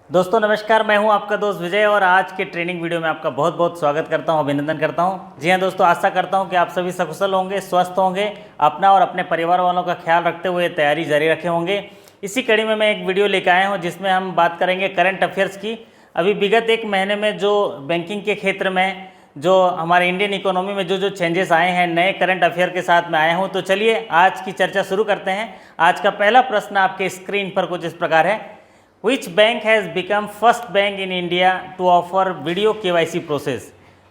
दोस्तों नमस्कार, मैं हूं आपका दोस्त विजय और आज के ट्रेनिंग वीडियो में आपका बहुत बहुत स्वागत करता हूं, अभिनंदन करता हूं। जी हां दोस्तों, आशा करता हूं कि आप सभी सकुशल होंगे, स्वस्थ होंगे, अपना और अपने परिवार वालों का ख्याल रखते हुए तैयारी जारी रखे होंगे। इसी कड़ी में मैं एक वीडियो लेकर आया हूं जिसमें हम बात करेंगे करंट अफेयर्स की। अभी विगत एक महीने में जो बैंकिंग के क्षेत्र में जो हमारे इंडियन इकोनॉमी में जो चेंजेस आए हैं, नए करंट अफेयर के साथ मैं आया हूँ। तो चलिए आज की चर्चा शुरू करते हैं। आज का पहला प्रश्न आपके स्क्रीन पर कुछ इस प्रकार है। Which bank has become first bank in India to offer video KYC process?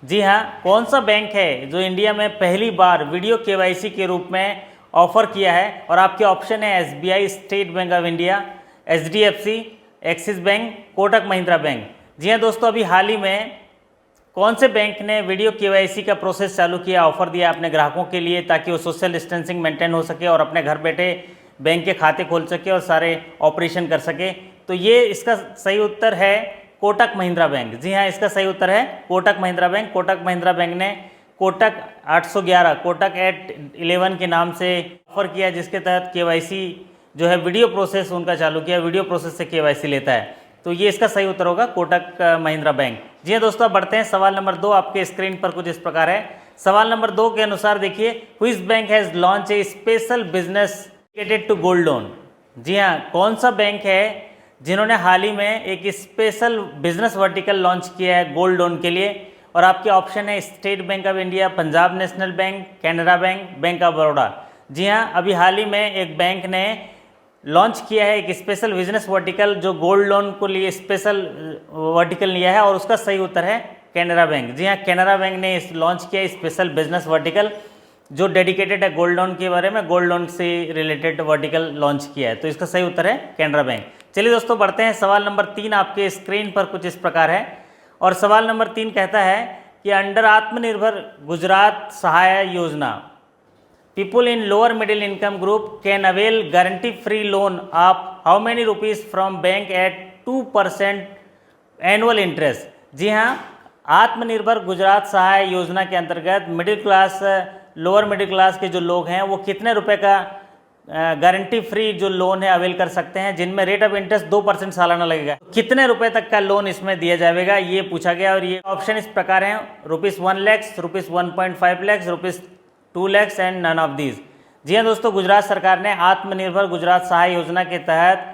जी हाँ, कौन सा बैंक है जो इंडिया में पहली बार वीडियो KYC के रूप में ऑफर किया है? और आपके ऑप्शन है SBI, state bank of India, HDFC, Axis bank, Kotak Mahindra bank. जी हाँ दोस्तों, अभी हाल ही में कौन से बैंक ने वीडियो KYC का प्रोसेस चालू किया, ऑफर दिया अपने ग्राहकों के लिए ताकि वो सोशल डिस्टेंसिंग मेंटेन हो सके और अपने घर बैठे बैंक के खाते खोल सके और सारे ऑपरेशन कर सके? तो ये इसका सही उत्तर है कोटक महिंद्रा बैंक। जी हाँ, इसका सही उत्तर है कोटक महिंद्रा बैंक। कोटक महिंद्रा बैंक ने कोटक 811 कोटक 811 के नाम से ऑफर किया, जिसके तहत KYC जो है वीडियो प्रोसेस उनका चालू किया, वीडियो प्रोसेस से KYC लेता है। तो ये इसका सही उत्तर होगा कोटक महिंद्रा बैंक। जी हाँ दोस्तों, बढ़ते हैं। सवाल नंबर 2 आपके स्क्रीन पर कुछ इस प्रकार है। सवाल नंबर 2 के अनुसार देखिए, which bank has launch a special business to gold loan? जी हाँ, कौन सा बैंक है जिन्होंने हाल ही में एक स्पेशल बिजनेस वर्टिकल लॉन्च किया है गोल्ड लोन के लिए? और आपके ऑप्शन है state bank of India, Punjab national bank, Canara bank, bank of Baroda. जी हाँ, अभी हाल ही में एक बैंक ने लॉन्च किया है एक स्पेशल बिजनेस वर्टिकल जो गोल्ड लोन को लिए स्पेशल वर्टिकल लिया है, और उसका सही उत्तर है कैनरा बैंक। जी हाँ, कैनरा बैंक ने लॉन्च किया स्पेशल बिजनेस वर्टिकल जो डेडिकेटेड है गोल्ड लोन के बारे में, गोल्ड लोन से रिलेटेड वर्टिकल लॉन्च किया है। तो इसका सही उत्तर है कैनरा बैंक। चलिए दोस्तों, बढ़ते हैं। सवाल नंबर 3 आपके स्क्रीन पर कुछ इस प्रकार है, और सवाल नंबर 3 कहता है कि अंडर आत्मनिर्भर Gujarat Sahay Yojana, people in lower middle income group can avail guarantee free loan of how many rupees from bank at 2% annual interest? जी हाँ, आत्मनिर्भर गुजरात सहाय योजना के अंतर्गत middle class, lower middle class के जो लोग हैं वो कितने रुपए का गारंटी फ्री जो लोन है अवेल कर सकते हैं, जिनमें रेट ऑफ इंटरेस्ट 2% सालाना लगेगा। कितने रुपए तक का लोन इसमें दिया जाएगा, ये पूछा गया। और ये ऑप्शन इस प्रकार हैं: ₹1 lakh, ₹1.5 lakh, ₹2 lakh and none of these. जी हाँ दोस्तों, गुजरात सरकार ने आत्मनिर्भर गुजरात सहाय योजना के तहत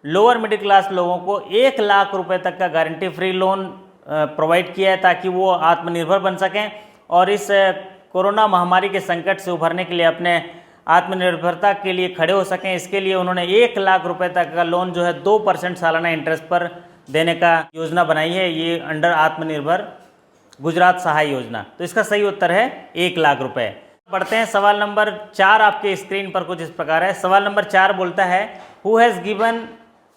लोअर मिडिल क्लास लोगों को 1 लाख रुपए तक का गारंटी फ्री लोन प्रोवाइड किया है ताकि वो आत्मनिर्भर बन सकें और इस कोरोना महामारी के संकट से उभरने के लिए अपने आत्मनिर्भरता के लिए खड़े हो सकें। इसके लिए उन्होंने 1 लाख रुपए तक का लोन जो है 2% सालाना इंटरेस्ट पर देने का योजना बनाई है, ये अंडर आत्मनिर्भर गुजरात सहाय योजना। तो इसका सही उत्तर है 1 लाख रुपए। बढ़ते हैं। सवाल नंबर 4 आपके स्क्रीन पर कुछ इस प्रकार है। सवाल नंबर 4 बोलता है, who has given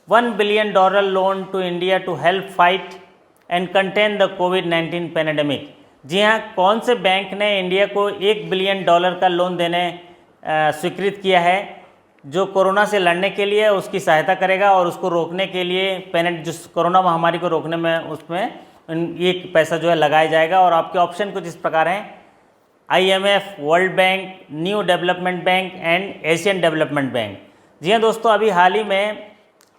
$1 billion loan to India to help fight and contain the कोविड-19 पैंडेमिक? जी हाँ, कौन से बैंक ने इंडिया को $1 बिलियन का लोन देने स्वीकृत किया है जो कोरोना से लड़ने के लिए उसकी सहायता करेगा और उसको रोकने के लिए जिस कोरोना महामारी को रोकने में उसमें ये पैसा जो है लगाया जाएगा? और आपके ऑप्शन कुछ इस प्रकार हैं: IMF, world bank, new development bank and Asian development bank. जी हाँ दोस्तों, अभी हाल ही में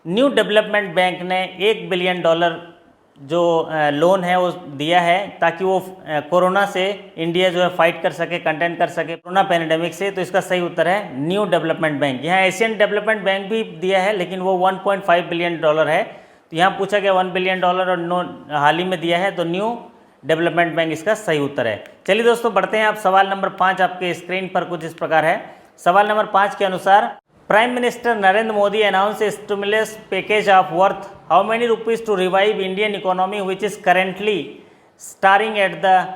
न्यू डेवलपमेंट बैंक ने $1 बिलियन जो लोन है वो दिया है ताकि वो कोरोना से इंडिया जो है फाइट कर सके, कंटेन कर सके कोरोना पैंडेमिक से। तो इसका सही उत्तर है न्यू डेवलपमेंट बैंक। यहाँ एशियन डेवलपमेंट बैंक भी दिया है लेकिन वो $1.5 बिलियन है। तो यहाँ पूछा गया $1 बिलियन और हाल ही में दिया है, तो न्यू डेवलपमेंट बैंक इसका सही उत्तर है। चलिए दोस्तों, बढ़ते हैं। आप सवाल नंबर 5 आपके स्क्रीन पर कुछ इस प्रकार है। सवाल नंबर 5 के अनुसार, prime minister Narendra Modi announce a stimulus package of worth how many rupees to revive Indian economy which is currently staring at the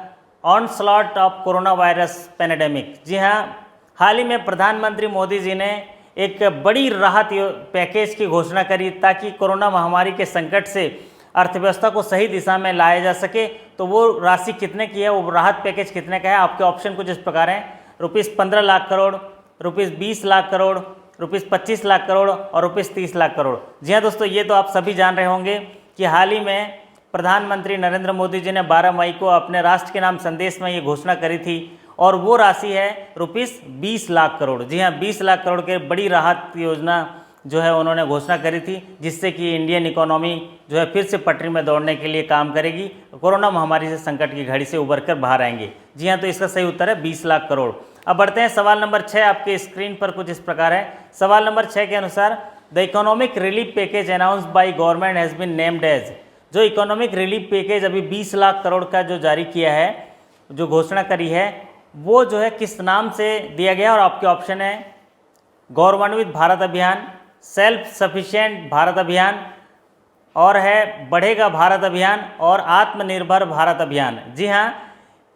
onslaught of corona virus pandemic? जी हाँ, हाल ही में प्रधानमंत्री मोदी जी ने एक बड़ी राहत पैकेज की घोषणा करी ताकि कोरोना महामारी के संकट से अर्थव्यवस्था को सही दिशा में लाया जा सके। तो वो राशि कितने की है, वो राहत पैकेज कितने का है? आपके ऑप्शन कुछ इस प्रकार हैं: ₹15 लाख करोड़, ₹20 लाख करोड़, ₹25 लाख करोड़ और ₹30 लाख करोड़। जी हाँ दोस्तों, ये तो आप सभी जान रहे होंगे कि हाल ही में प्रधानमंत्री नरेंद्र मोदी जी ने 12 मई को अपने राष्ट्र के नाम संदेश में ये घोषणा करी थी, और वो राशि है ₹20 लाख करोड़। जी हाँ, 20 लाख करोड़ के बड़ी राहत योजना जो है उन्होंने घोषणा करी थी, जिससे कि इंडियन इकोनॉमी जो है फिर से पटरी में दौड़ने के लिए काम करेगी, कोरोना महामारी से संकट की घड़ी से उबर कर बाहर आएंगे। जी हाँ, तो इसका सही उत्तर है 20 लाख करोड़। अब बढ़ते हैं सवाल नंबर 6, आपके स्क्रीन पर कुछ इस प्रकार है। सवाल नंबर 6 के अनुसार the economic relief package announce by government has been named as, जो इकोनॉमिक रिलीफ पैकेज अभी 20 लाख करोड़ का जो जारी किया है, जो घोषणा करी है, वो जो है किस नाम से दिया गया। और आपके ऑप्शन है गौरवान्वित भारत अभियान, सेल्फ सफिशिएंट भारत अभियान, और है बढ़ेगा भारत अभियान, और आत्मनिर्भर भारत अभियान। जी हाँ,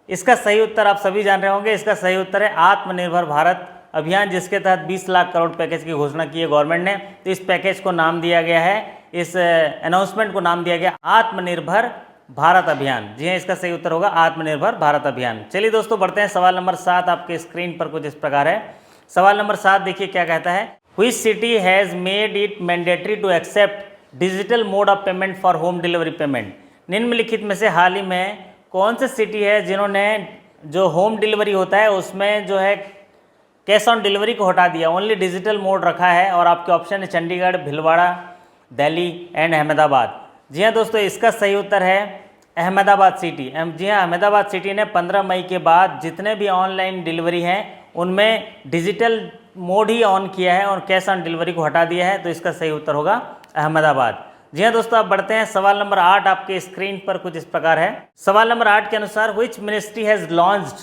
इसका सही उत्तर आप सभी जान रहे होंगे, इसका सही उत्तर है आत्मनिर्भर भारत अभियान, जिसके तहत 20 लाख करोड़ पैकेज की घोषणा की है गवर्नमेंट ने। तो इस पैकेज को नाम दिया गया है, इस अनाउंसमेंट को नाम दिया गया आत्मनिर्भर भारत अभियान। जी हाँ, इसका सही उत्तर होगा आत्मनिर्भर भारत अभियान। चलिए दोस्तों, बढ़ते हैं सवाल नंबर 7, आपके स्क्रीन पर कुछ इस प्रकार है। सवाल नंबर 7 देखिए क्या कहता है। Which city has made it mandatory to accept digital mode of payment for home delivery payment. निम्नलिखित में से हाल ही में कौन सी सिटी है जिन्होंने जो होम डिलीवरी होता है उसमें जो है कैश ऑन डिलीवरी को हटा दिया, ओनली डिजिटल मोड रखा है। और आपके ऑप्शन है चंडीगढ़, भिलवाड़ा, दिल्ली एंड अहमदाबाद। जी हाँ दोस्तों, इसका सही उत्तर है अहमदाबाद सिटी। जी हाँ, अहमदाबाद सिटी ने 15 मई के बाद जितने भी ऑनलाइन डिलीवरी हैं उनमें डिजिटल मोड ही ऑन किया है और कैश ऑन डिलीवरी को हटा दिया है। तो इसका सही उत्तर होगा अहमदाबाद। जी हाँ दोस्तों, अब बढ़ते हैं सवाल नंबर 8, आपके स्क्रीन पर कुछ इस प्रकार है। सवाल नंबर 8 के अनुसार which ministry has launched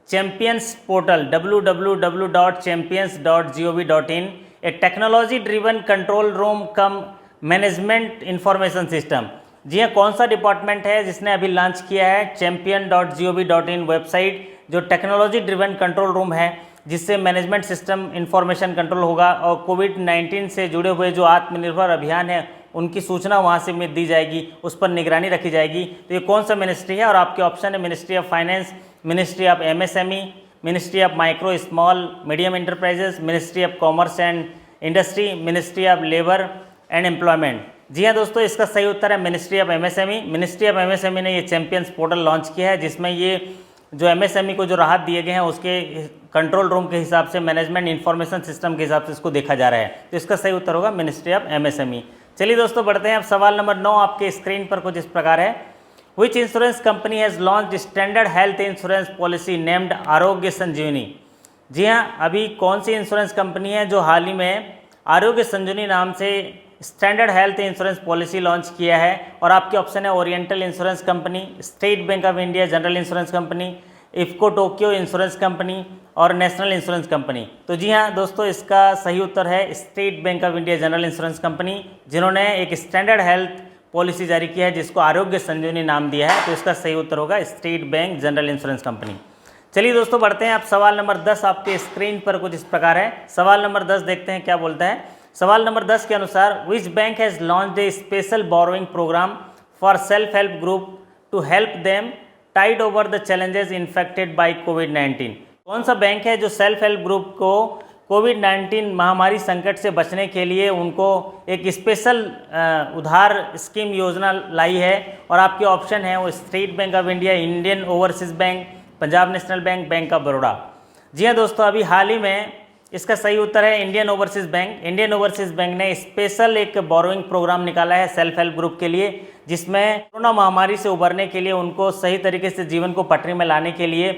champions portal www.champions.gov.in, a technology driven control room cum management information system. जी हाँ, कौन सा डिपार्टमेंट है जिसने अभी लॉन्च किया है champion.gov.in वेबसाइट, जो टेक्नोलॉजी ड्रिवन कंट्रोल रूम है, जिससे मैनेजमेंट सिस्टम इंफॉर्मेशन कंट्रोल होगा और कोविड-19 से जुड़े हुए जो आत्मनिर्भर अभियान है उनकी सूचना वहाँ से दी जाएगी, उस पर निगरानी रखी जाएगी। तो ये कौन सा मिनिस्ट्री है? और आपके ऑप्शन है ministry of finance, ministry of MSME, ministry of micro small medium enterprises, ministry of commerce and industry, ministry of labour and employment. जी हाँ दोस्तों, इसका सही उत्तर है ministry of MSME। Ministry of MSME ने ये चैंपियंस पोर्टल लॉन्च किया है, जिसमें ये जो MSME को जो राहत दिए गए हैं उसके कंट्रोल रूम के हिसाब से, मैनेजमेंट इंफॉर्मेशन सिस्टम के हिसाब से इसको देखा जा रहा है। तो इसका सही उत्तर होगा मिनिस्ट्री ऑफ MSME। चलिए दोस्तों, बढ़ते हैं अब सवाल नंबर 9, आपके स्क्रीन पर कुछ इस प्रकार है। Which insurance company has launched standard health insurance policy named आरोग्य संजीवनी। जी हाँ, अभी कौन सी इंश्योरेंस कंपनी है जो हाल ही में आरोग्य संजीवनी नाम से standard health insurance policy launch किया है? और आपके ऑप्शन है oriental insurance company, state bank of India general insurance company, IFFCO Tokyo insurance company और नेशनल इंश्योरेंस कंपनी। तो जी हाँ दोस्तों, इसका सही उत्तर है state bank of India general insurance company, जिन्होंने एक स्टैंडर्ड हेल्थ पॉलिसी जारी किया है जिसको आरोग्य संजीवनी नाम दिया है। तो इसका सही उत्तर होगा state bank general insurance company. चलिए दोस्तों, बढ़ते हैं अब सवाल नंबर 10, आपके स्क्रीन पर कुछ इस प्रकार है। सवाल नंबर 10 देखते हैं क्या बोलता है। सवाल नंबर 10 के अनुसार which bank has launched a special borrowing programme for self help group to help them tide over the challenges infected by कोविड-19। कौन सा बैंक है जो सेल्फ हेल्प ग्रुप को कोविड-19 महामारी संकट से बचने के लिए उनको एक स्पेशल उधार स्कीम योजना लाई है? और आपके ऑप्शन है वो state bank of India, Indian overseas bank, Punjab national bank, bank of Baroda. जी हाँ दोस्तों, अभी हाल ही में इसका सही उत्तर है Indian overseas bank. Indian overseas bank ने स्पेशल एक बोरोइंग प्रोग्राम निकाला है सेल्फ हेल्प ग्रुप के लिए, जिसमें कोरोना महामारी से उबरने के लिए, उनको सही तरीके से जीवन को पटरी में लाने के लिए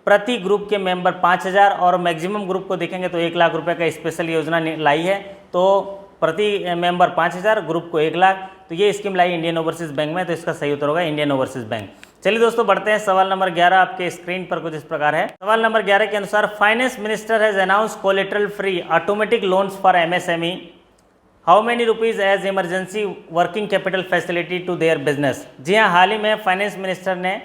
प्रति ग्रुप के मेंबर 5,000 और मैक्सिमम ग्रुप को देखेंगे तो 1 लाख रुपए का स्पेशल योजना लाई है। तो प्रति मेंबर 5,000, ग्रुप को 1 लाख। तो ये स्कीम लाई इंडियन ओवरसीज़ बैंक में। तो इसका सही उत्तर होगा इंडियन ओवरसीज़ बैंक। चलिए दोस्तों, बढ़ते हैं सवाल नंबर 11, आपके स्क्रीन पर कुछ इस प्रकार है। सवाल नंबर 11 के अनुसार finance minister has announce collateral free automatic loans for MSME, how many rupees as emergency working capital facility to their business. जी हाँ, हाल ही में फाइनेंस मिनिस्टर ने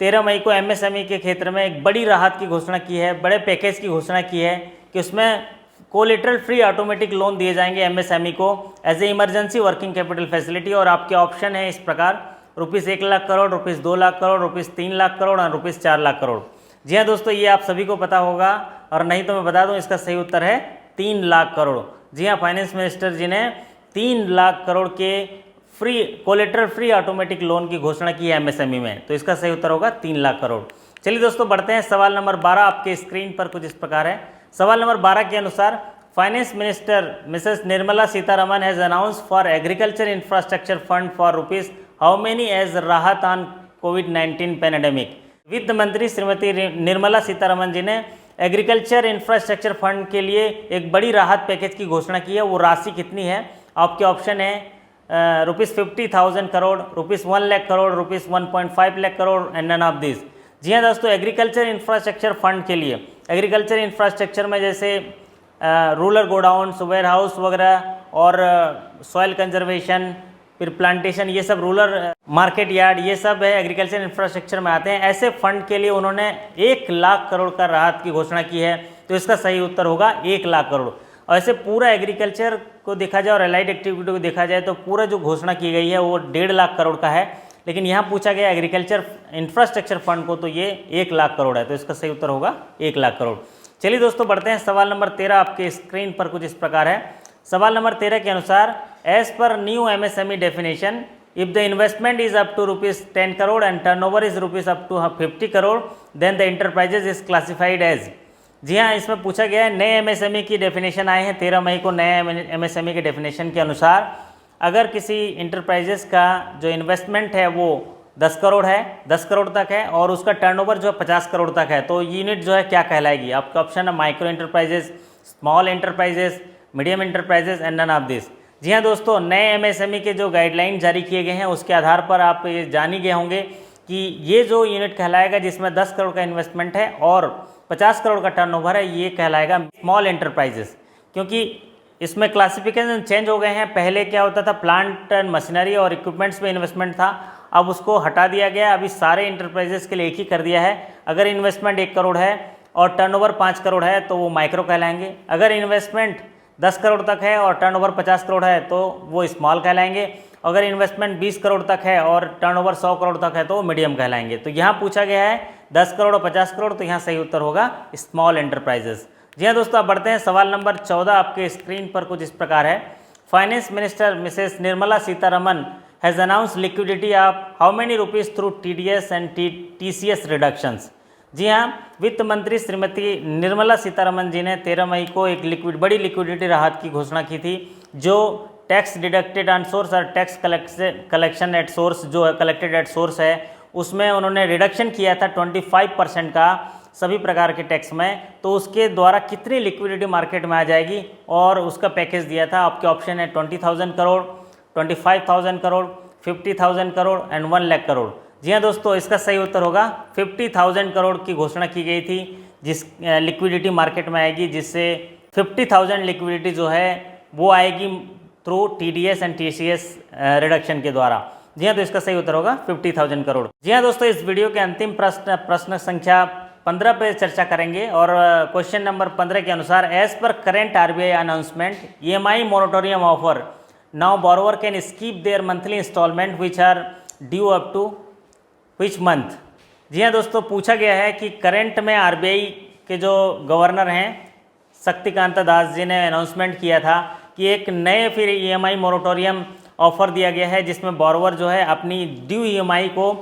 13 मई को MSME के क्षेत्र में एक बड़ी राहत की घोषणा की है, बड़े पैकेज की घोषणा की है कि उसमें कोलेटरल फ्री ऑटोमेटिक लोन दिए जाएंगे MSME को as a emergency working capital facility. और आपके ऑप्शन है इस प्रकार, rupees 1 lakh crore, rupees 2 lakh crore, rupees 3 lakh crore और रुपीज़ 4 लाख करोड़। जी हाँ दोस्तों, ये आप सभी को पता होगा, और नहीं तो मैं बता दूं इसका सही उत्तर है 3 लाख करोड़। जी हाँ, फाइनेंस मिनिस्टर जी ने 3 लाख करोड़ के free collateral free automatic loan की घोषणा की है MSME में। तो इसका सही उत्तर होगा 3 लाख करोड़। चलिए दोस्तों, बढ़ते हैं सवाल नंबर 12, आपके स्क्रीन पर कुछ इस प्रकार है। सवाल नंबर 12 के अनुसार finance minister Mrs Nirmala Sitharaman has announce for agriculture infrastructure fund for rupees how many as राहत ऑन कोविड-19 पैंडेमिक। वित्त मंत्री श्रीमती निर्मला सीतारमन जी ने एग्रीकल्चर इंफ्रास्ट्रक्चर फंड के लिए एक बड़ी राहत पैकेज की घोषणा की है। वो राशि कितनी है? आपके ऑप्शन है ₹50,000 crore, ₹1 lakh crore, ₹1.5 lakh crore and none of this. जी हाँ दोस्तों, एग्रीकल्चर इंफ्रास्ट्रक्चर फंड के लिए एग्रीकल्चर इंफ्रास्ट्रक्चर में जैसे रूरल गोडाउन्स, वेयर हाउस वगैरह और सॉइल कंजर्वेशन, फिर प्लांटेशन, ये सब रूरल मार्केट यार्ड, ये सब है एग्रीकल्चर इंफ्रास्ट्रक्चर में आते हैं। ऐसे फंड के लिए उन्होंने 1 लाख करोड़ का राहत की घोषणा की है। तो इसका सही उत्तर होगा 1 लाख करोड़। और ऐसे पूरा एग्रीकल्चर को देखा जाए और एलाइड एक्टिविटी को देखा जाए तो पूरा जो घोषणा की गई है वो 1.5 लाख करोड़ का है, लेकिन यहाँ पूछा गया एग्रीकल्चर इंफ्रास्ट्रक्चर फंड को, तो ये 1 लाख करोड़ है। तो इसका सही उत्तर होगा 1 लाख करोड़। चलिए दोस्तों बढ़ते हैं। सवाल नंबर 13 आपके स्क्रीन पर कुछ इस प्रकार है। सवाल नंबर 13 के अनुसार as per new MSME definition if the investment is up to ₹10 crore and turnover is up to 50 crore then the enterprises is classified as. जी हाँ, इसमें पूछा गया है, नए एमएसएमई की डेफिनेशन आए हैं 13 मई को। नए एमएसएमई के डेफिनेशन के अनुसार अगर किसी इंटरप्राइजेस का जो इन्वेस्टमेंट है वो 10 करोड़ है, 10 करोड़ तक है और उसका टर्नओवर जो है 50 करोड़ तक है, तो यूनिट जो है क्या कहलाएगी? आपका ऑप्शन है micro enterprises, small enterprises, medium enterprises and none of this. जी हाँ दोस्तों, नए एमएसएमई के जो गाइडलाइन जारी किए गए हैं उसके आधार पर आप ये जान ही गए होंगे कि ये जो यूनिट कहलाएगा जिसमें 10 करोड़ का इन्वेस्टमेंट है और 50 करोड़ का टर्नओवर है, ये कहलाएगा स्मॉल एंटरप्राइजेस। क्योंकि इसमें क्लासिफिकेशन चेंज हो गए हैं। पहले क्या होता था, प्लांट एंड मशीनरी और इक्विपमेंट्स में इन्वेस्टमेंट था, अब उसको हटा दिया गया। अभी सारे इंटरप्राइजेस के लिए एक ही कर दिया है। अगर इन्वेस्टमेंट 1 करोड़ है और टर्नओवर 5 करोड़ है तो वो माइक्रो कहलाएंगे। अगर इन्वेस्टमेंट 10 करोड़ तक है और टर्नओवर 50 करोड़ है तो वो स्मॉल कहलाएंगे। अगर इन्वेस्टमेंट 20 करोड़ तक है और टर्नओवर 100 करोड़ तक है तो वो मीडियम कहलाएंगे। तो यहाँ पूछा गया है 10 करोड़ और 50 करोड़, तो यहाँ सही उत्तर होगा स्मॉल एंटरप्राइजेस। जी हाँ दोस्तों, आप बढ़ते हैं। सवाल नंबर 14 आपके स्क्रीन पर कुछ इस प्रकार है। Finance minister Mrs Nirmala Sitharaman has announce liquidity of how many rupees through TDS and TCS reductions. जी हाँ, वित्त मंत्री श्रीमती निर्मला सीतारमन जी ने 13 मई को एक बड़ी लिक्विडिटी राहत की घोषणा की थी, जो टैक्स डिडक्टेड ऑन सोर्स और टैक्स कलेक्शन एट सोर्स जो है कलेक्टेड एट सोर्स है, उसमें उन्होंने रिडक्शन किया था 25% का सभी प्रकार के टैक्स में। तो उसके द्वारा कितनी लिक्विडिटी मार्केट में आ जाएगी और उसका पैकेज दिया था। आपके ऑप्शन है 20,000 करोड़, 25,000 करोड़, 50,000 करोड़ एंड 1 लाख करोड़। जी हाँ दोस्तों, इसका सही उत्तर होगा 50,000 करोड़ की घोषणा की गई थी जिस लिक्विडिटी मार्केट में आएगी, जिससे 50,000 लिक्विडिटी जो है वो आएगी through TDS and TCS reduction के द्वारा। जी हाँ, तो इसका सही उत्तर होगा 50,000 करोड़। जी हाँ दोस्तों, इस वीडियो के अंतिम प्रश्न संख्या 15 पे चर्चा करेंगे और क्वेश्चन नंबर 15 के अनुसार as per current RBI announcement EMI moratorium offer now borrower can skip their monthly instalment which are due up to which month. जी हाँ दोस्तों, पूछा गया है कि करंट में RBI के जो गवर्नर हैं शक्तिकांता दास जी ने अनाउंसमेंट किया था कि एक नए फिर EMI मोरेटोरियम ऑफर दिया गया है, जिसमें बोरोवर जो है अपनी ड्यू EMI को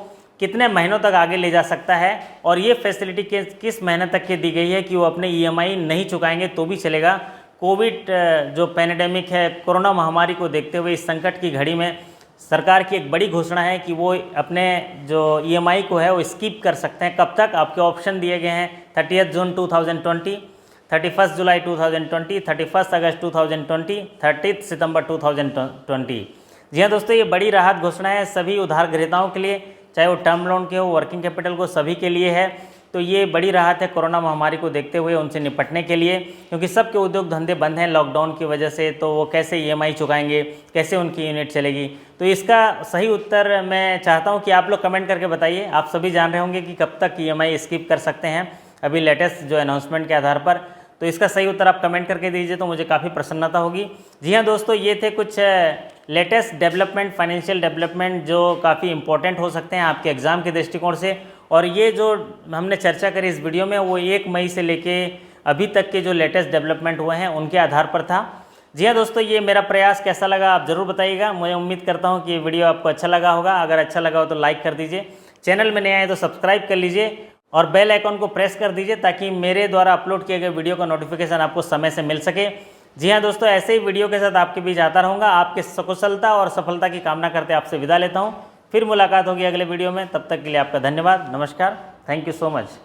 कितने महीनों तक आगे ले जा सकता है। और ये फैसिलिटी किस महीने तक की दी गई है कि वो अपने EMI नहीं चुकाएंगे तो भी चलेगा। कोविड जो पैंडेमिक है, कोरोना महामारी को देखते हुए इस संकट की घड़ी में सरकार की एक बड़ी घोषणा है कि वो अपने जो EMI को है वो स्किप कर सकते हैं। कब तक? आपके ऑप्शन दिए गए हैं 30 जून 2020, 31 जुलाई 2020, 31 अगस्त 2020, 30 सितंबर 2020। जी हाँ दोस्तों, ये बड़ी राहत घोषणा है सभी उधार ग्रहीताओं के लिए, चाहे वो टर्म लोन के हो, वर्किंग कैपिटल को, सभी के लिए है। तो ये बड़ी राहत है कोरोना महामारी को देखते हुए उनसे निपटने के लिए, क्योंकि सबके उद्योग धंधे बंद हैं लॉकडाउन की वजह से। तो वो कैसे EMI चुकाएंगे, कैसे उनकी यूनिट चलेगी? तो इसका सही उत्तर मैं चाहता हूँ कि आप लोग कमेंट करके बताइए। आप सभी जान रहे होंगे कि कब तक EMI स्किप कर सकते हैं अभी लेटेस्ट जो अनाउंसमेंट के आधार पर। तो इसका सही उत्तर आप कमेंट करके दीजिए तो मुझे काफ़ी प्रसन्नता होगी। जी हाँ दोस्तों, ये थे कुछ लेटेस्ट डेवलपमेंट, फाइनेंशियल डेवलपमेंट जो काफ़ी इंपॉर्टेंट हो सकते हैं आपके एग्ज़ाम के दृष्टिकोण से। और ये जो हमने चर्चा करी इस वीडियो में वो 1 मई से लेके अभी तक के जो लेटेस्ट डेवलपमेंट हुए हैं उनके आधार पर था। जी हाँ दोस्तों, ये मेरा प्रयास कैसा लगा आप ज़रूर बताइएगा। मुझे उम्मीद करता हूँ कि ये वीडियो आपको अच्छा लगा होगा। अगर अच्छा लगा हो तो लाइक कर दीजिए, चैनल में नए आए तो सब्सक्राइब कर लीजिए और बेल आइकॉन को प्रेस कर दीजिए ताकि मेरे द्वारा अपलोड किए गए वीडियो का नोटिफिकेशन आपको समय से मिल सके। जी हाँ दोस्तों, ऐसे ही वीडियो के साथ आपके बीच आता रहूँगा। आपके सकुशलता और सफलता की कामना करते आपसे विदा लेता हूँ। फिर मुलाकात होगी अगले वीडियो में, तब तक के लिए आपका धन्यवाद। नमस्कार, थैंक यू सो मच।